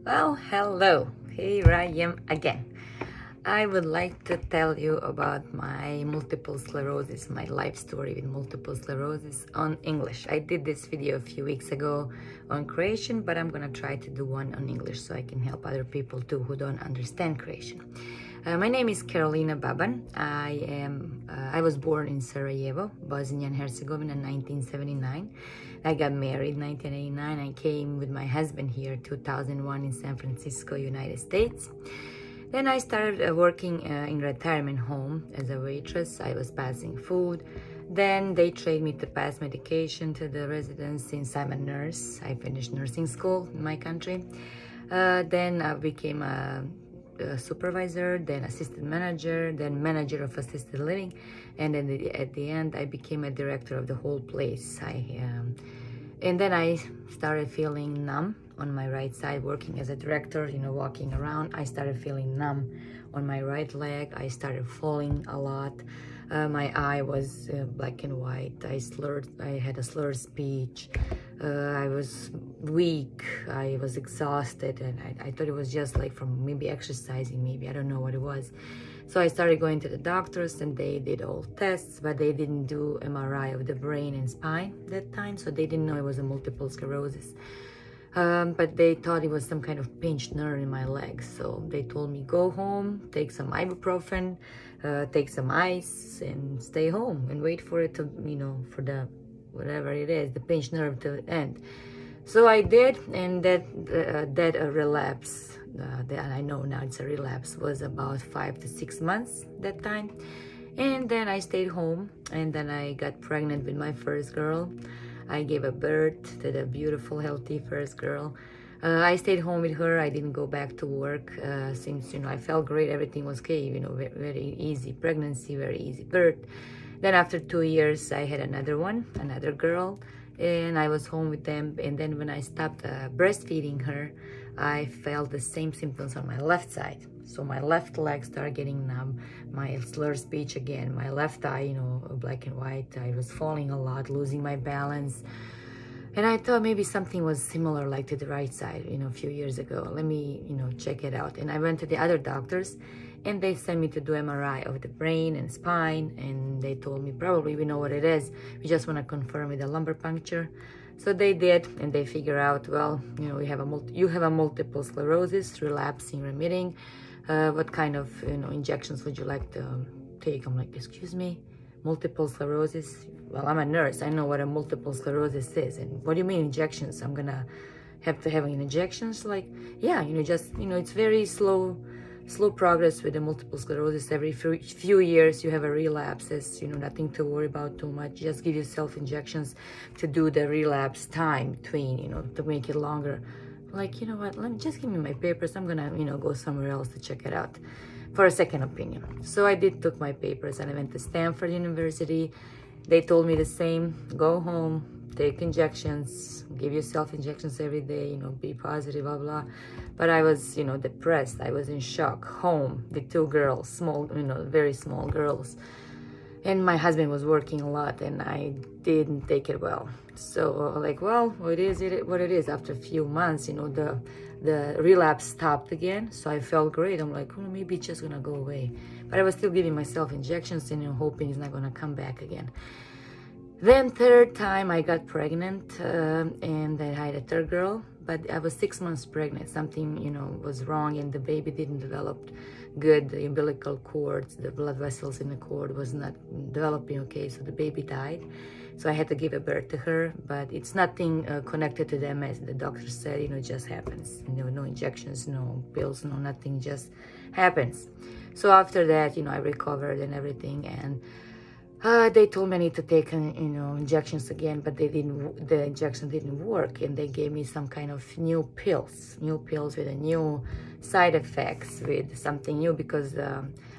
Well, hello. Here I am again. I would like to tell you about my multiple sclerosis, my life story with multiple sclerosis on English. I did this video a few weeks ago on Croatian, but I'm gonna try to do one on English so I can help other people too who don't understand Croatian. My name is Carolina Baban. I was born in Sarajevo, Bosnia and Herzegovina, in 1979. I got married in 1989. I came with my husband here 2001 in San Francisco, United States. Then I started working in retirement home as a waitress. I was passing food. Then they trained me to pass medication to the residents since I'm a nurse. I finished nursing school in my country. Then I became a supervisor, then assistant manager, then manager of assisted living, and then at the end I became a director of the whole place. And then I started feeling numb on my right side, working as a director, walking around. I started feeling numb on my right leg. I started falling a lot. My eye was black and white. I had a slurred speech. I was weak. I was exhausted, and I thought it was just like from maybe exercising, maybe, I don't know what it was. So I started going to the doctors, and they did all tests, but they didn't do MRI of the brain and spine that time, so they didn't know it was a multiple sclerosis. But they thought it was some kind of pinched nerve in my leg. So they told me, go home, take some ibuprofen, take some ice, and stay home and wait for it to, for the, whatever it is, the pinched nerve to end. So I did, and that relapse, that I know now it's a relapse, was about 5 to 6 months that time. And then I stayed home, and then I got pregnant with my first girl. I gave a birth to the beautiful, healthy first girl. I stayed home with her. I didn't go back to work since, I felt great. Everything was okay, very easy pregnancy, very easy birth. Then after 2 years, I had another girl, and I was home with them. And then when I stopped breastfeeding her, I felt the same symptoms on my left side. So my left leg started getting numb, my slurred speech again, my left eye, black and white. I was falling a lot, losing my balance. And I thought maybe something was similar like to the right side, a few years ago. Let me, check it out. And I went to the other doctors, and they sent me to do MRI of the brain and spine. And they told me, probably we know what it is. We just want to confirm with a lumbar puncture. So they did, and they figure out, well, you have a multiple sclerosis, relapsing, remitting. What kind of, injections would you like to take? I'm like, excuse me, multiple sclerosis? Well, I'm a nurse. I know what a multiple sclerosis is. And what do you mean injections? I'm gonna have to have injections? Like, yeah, it's very slow progress with the multiple sclerosis. Every few years you have a relapses, nothing to worry about too much. Just give yourself injections to do the relapse time between, to make it longer. Like, what, just give me my papers. I'm gonna, go somewhere else to check it out for a second opinion. So I took my papers, and I went to Stanford University. They told me the same, go home, take injections, give yourself injections every day, be positive, blah, blah. But I was, depressed. I was in shock, home with 2 girls, small, very small girls. And my husband was working a lot, and I didn't take it well. So well, it is what it is. After a few months, the relapse stopped again. So I felt great. I'm like, oh, maybe it's just gonna go away. But I was still giving myself injections and hoping it's not gonna come back again. Then third time I got pregnant, and I had a third girl. But I was 6 months pregnant. Something, was wrong, and the baby didn't develop good. The umbilical cords, the blood vessels in the cord was not developing okay, so the baby died. So I had to give a birth to her, but it's nothing connected to the MS. The doctor said, it just happens. No injections, no pills, no nothing, just happens. So after that, I recovered and everything, and they told me I need to take, injections again, but the injection didn't work, and they gave me some kind of new pills with a new side effects, with something new, because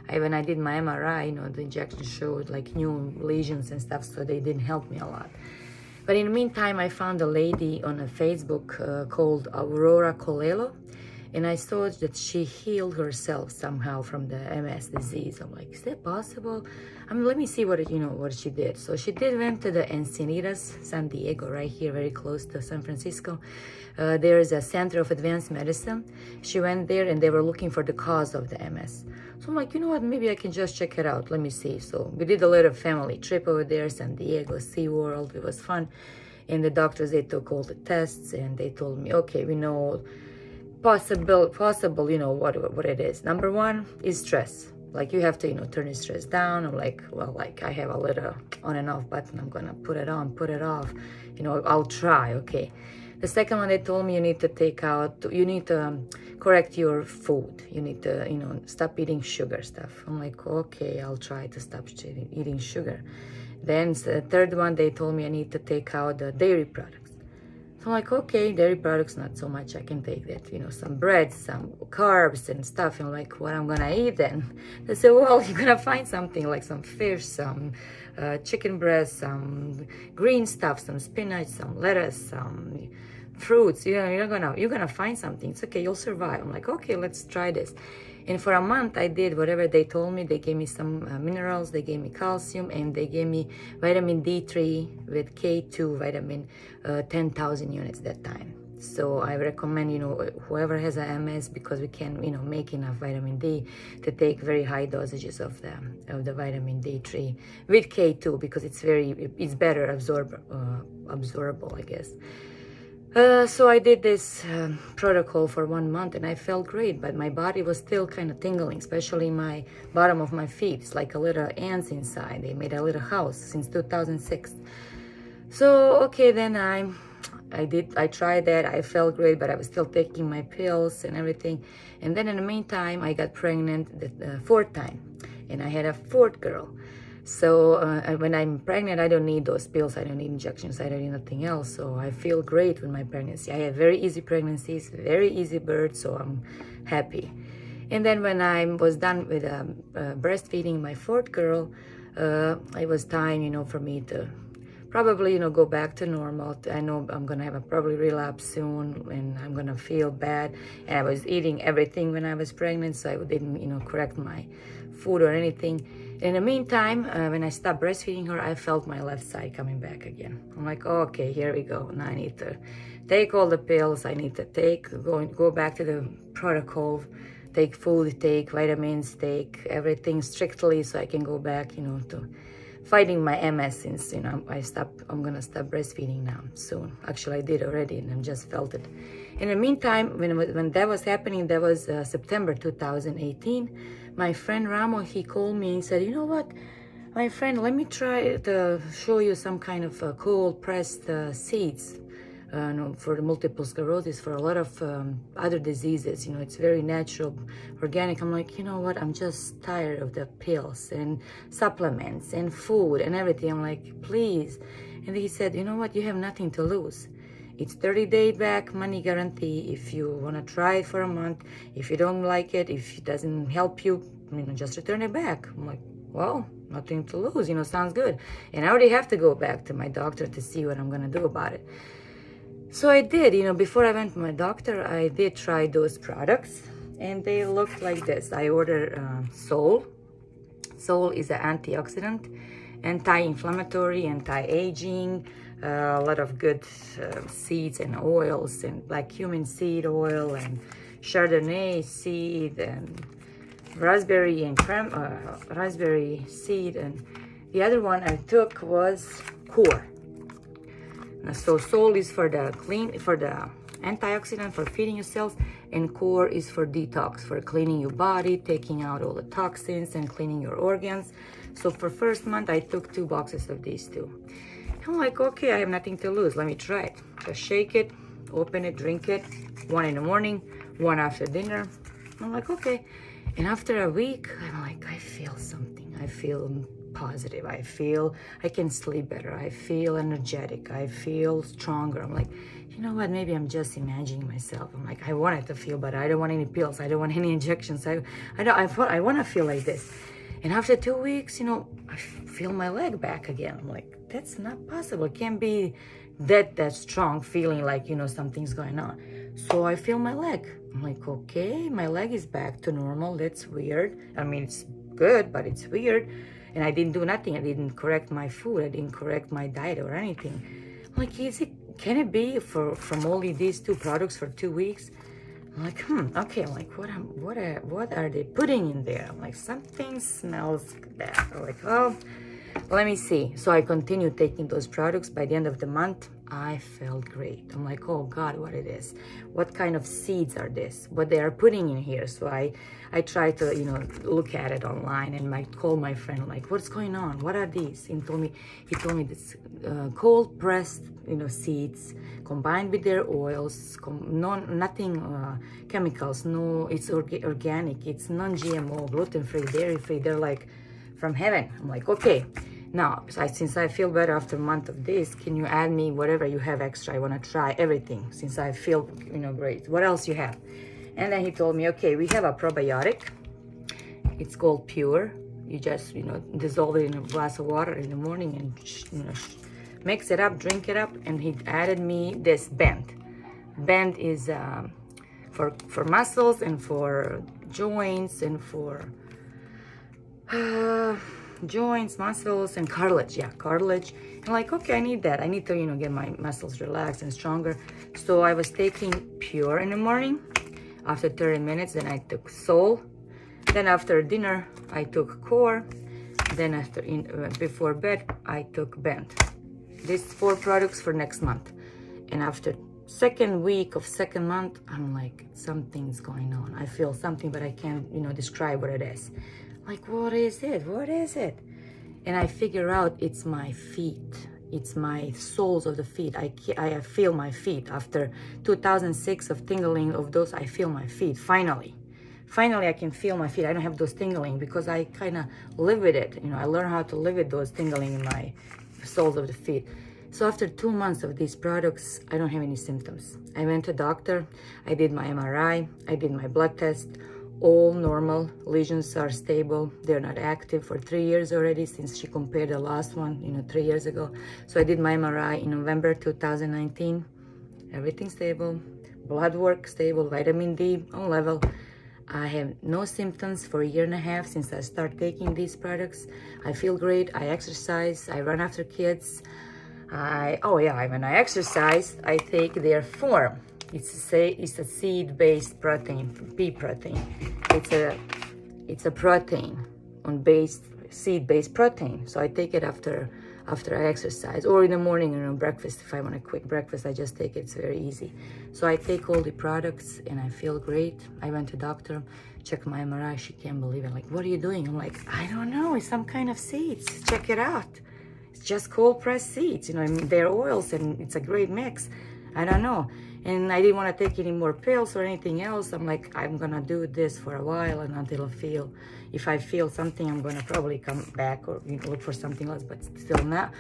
when I did my MRI, the injection showed like new lesions and stuff, so they didn't help me a lot. But in the meantime, I found a lady on a Facebook called Aurora Colello, and I saw that she healed herself somehow from the MS disease. I'm like, is that possible? Let me see what she did. So she went to the Encinitas, San Diego, right here, very close to San Francisco. There is a Center of Advanced Medicine. She went there, and they were looking for the cause of the MS. So I'm like, you know what, maybe I can just check it out. Let me see. So we did a little family trip over there, San Diego, SeaWorld. It was fun. And the doctors, they took all the tests, and they told me, okay, we know possible, what it is. Number one is stress. Like, you have to, turn your stress down. I'm like, well, like, I have a little on and off button. I'm gonna put it on, put it off. I'll try, okay. The second one, they told me you need to correct your food. You need to, stop eating sugar stuff. I'm like, okay, I'll try to stop eating sugar. Then the third one, they told me I need to take out the dairy products. So I'm like, okay, dairy products, not so much. I can take that, some bread, some carbs and stuff. And I'm like, what I'm gonna eat then? They said, well, you're gonna find something like some fish, some chicken breast, some green stuff, some spinach, some lettuce, some fruits. You're gonna find something. It's okay, you'll survive. I'm like, okay, let's try this. And for a month, I did whatever they told me. They gave me some minerals, they gave me calcium, and they gave me vitamin D3 with K2 vitamin, 10,000 units that time. So I recommend, whoever has a MS, because we can, make enough vitamin D, to take very high dosages of the vitamin D3 with K2, because it's better absorbable, I guess. So I did this protocol for 1 month, and I felt great, but my body was still kind of tingling, especially my bottom of my feet. It's like a little ants inside. They made a little house since 2006. So, okay, then I tried that. I felt great, but I was still taking my pills and everything. And then in the meantime, I got pregnant the fourth time, and I had a fourth girl. So when I'm pregnant, I don't need those pills. I don't need injections. I don't need nothing else. So I feel great with my pregnancy. I had very easy pregnancies, very easy birth, so I'm happy. And then when I was done with breastfeeding my fourth girl, it was time, for me to probably, go back to normal. I know I'm going to have a probably relapse soon, and I'm going to feel bad. And I was eating everything when I was pregnant, so I didn't, correct my food or anything. In the meantime, when I stopped breastfeeding her, I felt my left side coming back again. I'm like, oh, okay, here we go. Now I need to take all the pills I need to take, go back to the protocol, take food, take vitamins, take everything strictly, so I can go back, to fighting my MS, since, I'm gonna stop breastfeeding now soon. Actually, I did already, and I just felt it. In the meantime, when that was happening, that was September 2018. My friend Ramo, he called me and said, you know what, my friend, let me try to show you some kind of cold pressed seeds for the multiple sclerosis, for a lot of other diseases. It's very natural, organic. I'm like, you know what, I'm just tired of the pills and supplements and food and everything. I'm like, please. And he said, you know what, you have nothing to lose. It's 30-day back money guarantee. If you want to try it for a month, if you don't like it, if it doesn't help you, just return it back. I'm like, well, nothing to lose, sounds good. And I already have to go back to my doctor to see what I'm going to do about it. So I did, before I went to my doctor, I did try those products, and they looked like this. I ordered Sol. Sol is an antioxidant, anti-inflammatory, anti-aging, a lot of good seeds and oils, and black cumin seed oil, and Chardonnay seed, and raspberry and raspberry seed. And the other one I took was Core. So Sol is for the antioxidant, for feeding your cells, and Core is for detox, for cleaning your body, taking out all the toxins and cleaning your organs. So for first month, I took 2 boxes of these two. I'm like, okay, I have nothing to lose. Let me try it. Just shake it, open it, drink it. 1 in the morning, 1 after dinner. I'm like, okay. And after a week, I'm like, I feel something. I feel positive. I feel I can sleep better. I feel energetic. I feel stronger. I'm like, you know what? Maybe I'm just imagining myself. I'm like, I want it to feel better. I don't want any pills. I don't want any injections. I want to feel like this. And after 2 weeks, I feel my leg back again. I'm like, that's not possible. It can't be that strong feeling like, something's going on. So I feel my leg. I'm like, okay, my leg is back to normal. That's weird. I mean, it's good, but it's weird. And I didn't do nothing. I didn't correct my food. I didn't correct my diet or anything. I'm like, can it be from only these two products for 2 weeks? I'm like, okay. I'm like, what are they putting in there? I'm like, something smells bad. I'm like, oh, let me see. So I continued taking those products. By the end of the month, I felt great. I'm like, oh God, what it is? What kind of seeds are this? What they are putting in here? So I tried to, look at it online, and I called my friend, like, what's going on? What are these? He told me this cold pressed, seeds combined with their oils, nothing chemicals. No, it's organic. It's non-GMO, gluten-free, dairy-free. They're like from heaven. I'm like, okay. Now, since I feel better after a month of this, can you add me whatever you have extra? I want to try everything since I feel, great. What else you have? And then he told me, okay, we have a probiotic. It's called Pure. You just, dissolve it in a glass of water in the morning and, mix it up, drink it up. And he added me this Bend. Bend is for muscles and for joints and for joints, muscles, and cartilage. Yeah, cartilage. And like, okay, I need that. I need to, get my muscles relaxed and stronger. So I was taking Pure in the morning. After 30 minutes, then I took Soul. Then after dinner, I took Core. Then before bed, I took Bend. These 4 products for next month. And after second week of second month, I'm like, something's going on. I feel something, but I can't, describe what it is. Like, what is it? What is it? And I figure out it's my feet. It's my soles of the feet. I feel my feet. After 2006 of tingling of those, I feel my feet. Finally, I can feel my feet. I don't have those tingling because I kind of live with it. I learn how to live with those tingling in my soles of the feet. So after 2 months of these products, I don't have any symptoms. I went to doctor. I did my MRI. I did my blood test. All normal. Lesions are stable. They're not active for 3 years already since she compared the last one, 3 years ago. So I did my MRI in November 2019. Everything stable. Blood work stable. Vitamin D on level. I have no symptoms for a year and a half since I started taking these products. I feel great. I exercise. I run after kids. When I exercise, I take their form. It's a seed-based protein, pea protein. It's a protein on seed-based protein. So I take it after I exercise or in the morning, breakfast. If I want a quick breakfast, I just take it. It's very easy. So I take all the products and I feel great. I went to doctor, checked my MRI. She can't believe it. Like, what are you doing? I'm like, I don't know. It's some kind of seeds. Check it out. It's just cold pressed seeds. They're oils and it's a great mix. I don't know. And I didn't want to take any more pills or anything else. I'm like, I'm going to do this for a while and until if I feel something, I'm going to probably come back or look for something else. But still not.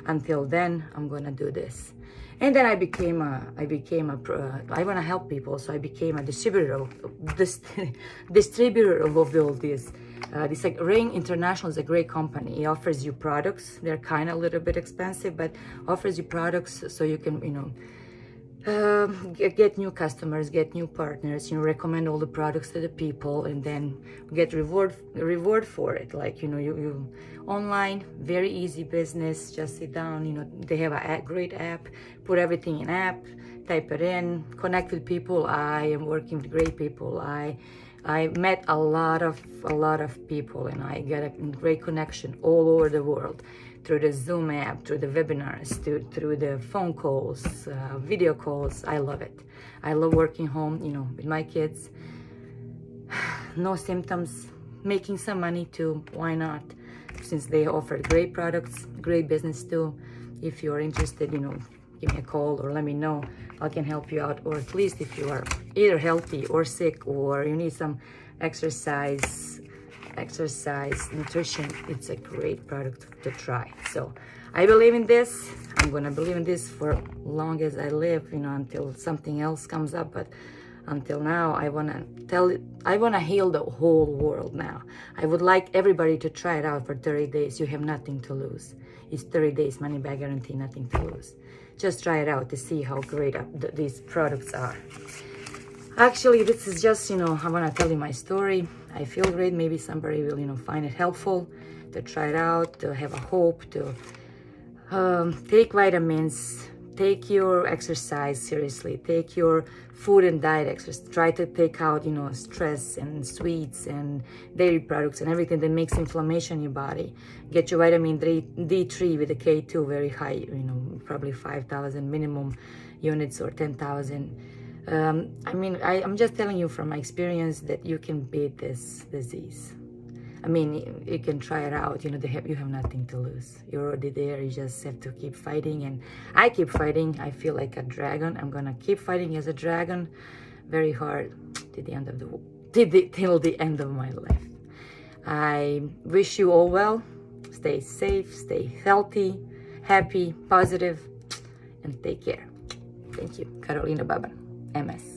Until then, I'm going to do this. And then I want to help people. So I became a distributor of all this. This Ring International is a great company. It offers you products. They're kind of a little bit expensive, but offers you products so you can, get new customers, get new partners, recommend all the products to the people and then get reward for it. Like, you online, very easy business, just sit down, they have a great app, put everything in app, type it in, connect with people. I am working with great people. I met a lot of people and I get a great connection all over the world through the Zoom app, through the webinars, through the phone calls, video calls. I love it. I love working home, with my kids. No symptoms, making some money too. Why not? Since they offer great products, great business too. If you're interested, give me a call or let me know. I can help you out, or at least if you are either healthy or sick or you need some exercise, nutrition, it's a great product to try. So I believe in this. I'm gonna believe in this for long as I live, until something else comes up. But until now. I wanna heal the whole world now. I would like everybody to try it out for 30 days. You have nothing to lose. It's 30 days, money back guarantee, nothing to lose. Just try it out to see how great these products are. Actually, this is just, I want to tell you my story. I feel great. Maybe somebody will, find it helpful to try it out, to have a hope, to take vitamins, take your exercise seriously, take your food and diet exercise. Try to take out, stress and sweets and dairy products and everything that makes inflammation in your body. Get your vitamin D3 with a K2 very high, probably 5,000 minimum units or 10,000. I'm just telling you from my experience that you can beat this disease. You can try it out. You have nothing to lose. You're already there. You just have to keep fighting. And I keep fighting. I feel like a dragon. I'm gonna keep fighting as a dragon, very hard till the end of my life. I wish you all well. Stay safe. Stay healthy, happy, positive, and take care. Thank you, Carolina Baban. MS.